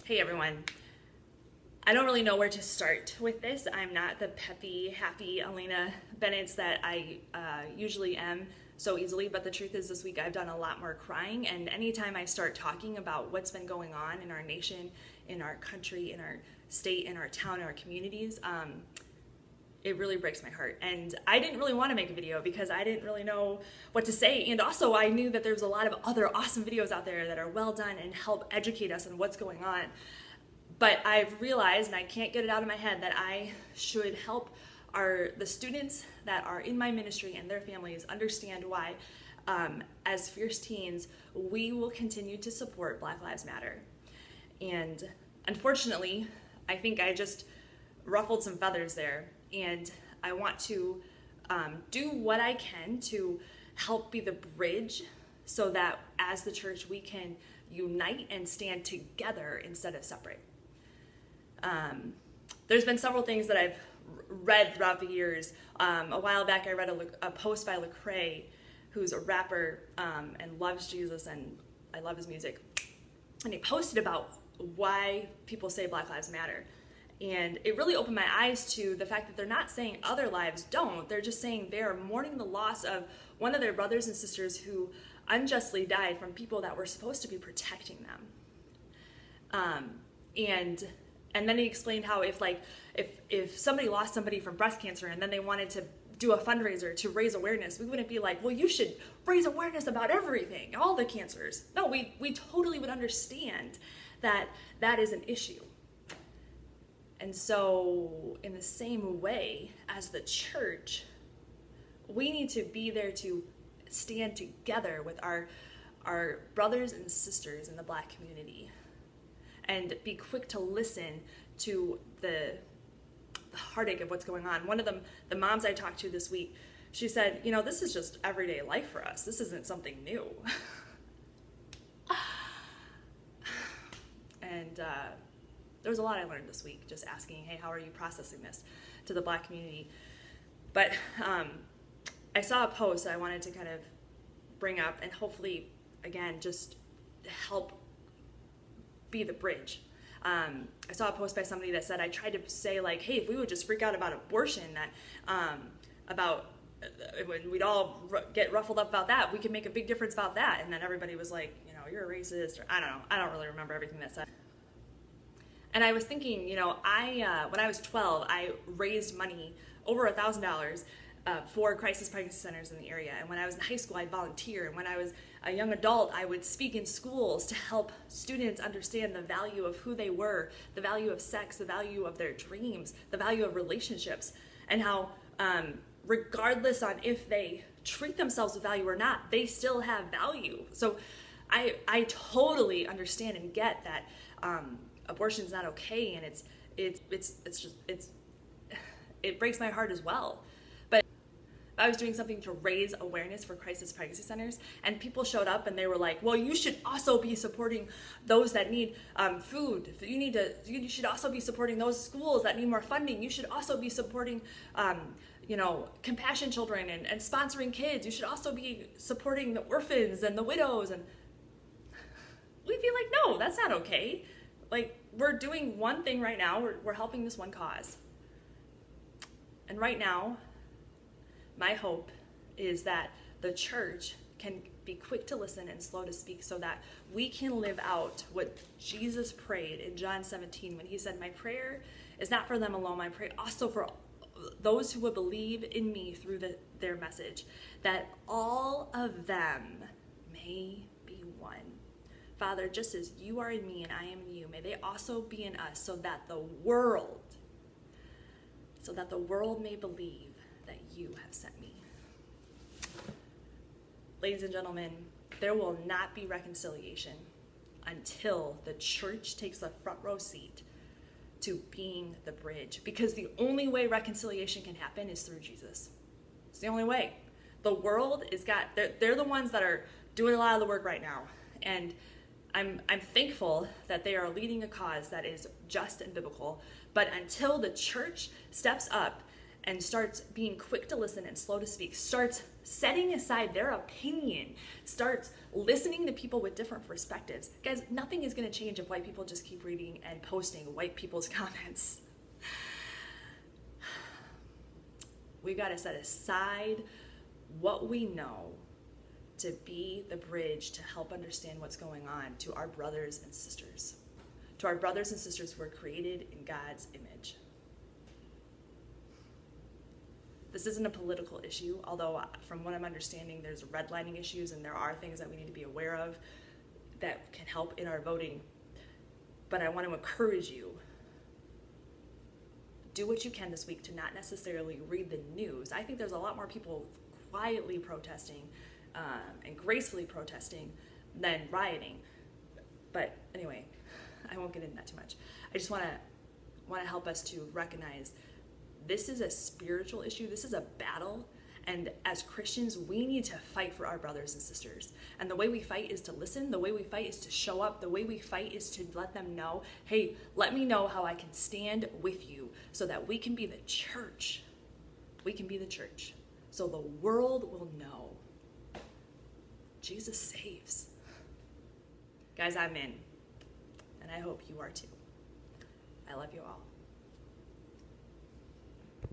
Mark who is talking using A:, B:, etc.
A: Hey everyone. I don't really know where to start with this. I'm not the peppy, happy Elena Bennett that I usually am so easily, but the truth is this week I've done a lot more crying, and anytime I start talking about what's been going on in our nation, in our country, in our state, in our town, in our communities, it really breaks my heart. And I didn't really want to make a video because I didn't really know what to say. And also I knew that there's a lot of other awesome videos out there that are well done and help educate us on what's going on. But I've realized, and I can't get it out of my head, that I should help the students that are in my ministry and their families understand why, as fierce teens, we will continue to support Black Lives Matter. And unfortunately, I think I just ruffled some feathers there. And I want to do what I can to help be the bridge so that as the church we can unite and stand together instead of separate. There's been several things that I've read throughout the years. A while back I read a post by Lecrae, who's a rapper and loves Jesus, and I love his music. And he posted about why people say Black Lives Matter. And it really opened my eyes to the fact that they're not saying other lives don't. They're just saying they're mourning the loss of one of their brothers and sisters who unjustly died from people that were supposed to be protecting them. And then he explained how if somebody lost somebody from breast cancer and then they wanted to do a fundraiser to raise awareness, we wouldn't be like, well, you should raise awareness about everything, all the cancers. No, we totally would understand that that is an issue. And so in the same way as the church, we need to be there to stand together with our brothers and sisters in the Black community and be quick to listen to the heartache of what's going on. One of them, the moms I talked to this week, she said, this is just everyday life for us. This isn't something new. And there was a lot I learned this week, just asking, hey, how are you processing this to the Black community? But I saw a post that I wanted to kind of bring up and hopefully, again, just help be the bridge. I saw a post by somebody that said, I tried to say like, hey, if we would just freak out about abortion, that when we'd all get ruffled up about that, we could make a big difference about that. And then everybody was like, you're a racist, or I don't know. I don't really remember everything that said. And I was thinking, when I was 12, I raised money, over $1,000, for crisis pregnancy centers in the area. And when I was in high school, I'd volunteer. And when I was a young adult, I would speak in schools to help students understand the value of who they were, the value of sex, the value of their dreams, the value of relationships, and how regardless on if they treat themselves with value or not, they still have value. So I totally understand and get that abortion is not okay, and it breaks my heart as well. But I was doing something to raise awareness for crisis pregnancy centers, and people showed up and they were like, well, you should also be supporting those that need food. You should also be supporting those schools that need more funding. You should also be supporting compassion children and sponsoring kids. You should also be supporting the orphans and the widows. And we'd be like, no, that's not okay. Like, we're doing one thing right now. We're helping this one cause. And right now, my hope is that the church can be quick to listen and slow to speak so that we can live out what Jesus prayed in John 17 when he said, my prayer is not for them alone. I pray also for those who would believe in me through their message, that all of them may be one. Father, just as you are in me and I am in you, may they also be in us so that the world may believe that you have sent me. Ladies and gentlemen, there will not be reconciliation until the church takes a front row seat to being the bridge, because the only way reconciliation can happen is through Jesus. It's the only way. The world they're the ones that are doing a lot of the work right now, and I'm thankful that they are leading a cause that is just and biblical. But until the church steps up and starts being quick to listen and slow to speak, starts setting aside their opinion, starts listening to people with different perspectives. Guys, nothing is going to change if white people just keep reading and posting white people's comments. We've got to set aside what we know to be the bridge to help understand what's going on to our brothers and sisters. To our brothers and sisters who are created in God's image. This isn't a political issue, although from what I'm understanding, there's redlining issues and there are things that we need to be aware of that can help in our voting. But I want to encourage you, do what you can this week to not necessarily read the news. I think there's a lot more people quietly protesting and gracefully protesting than rioting. But anyway, I won't get into that too much. I just want to help us to recognize this is a spiritual issue. This is a battle. And as Christians, we need to fight for our brothers and sisters. And the way we fight is to listen. The way we fight is to show up. The way we fight is to let them know, hey, let me know how I can stand with you so that we can be the church. We can be the church. So the world will know Jesus saves. Guys, I'm in. And I hope you are too. I love you all.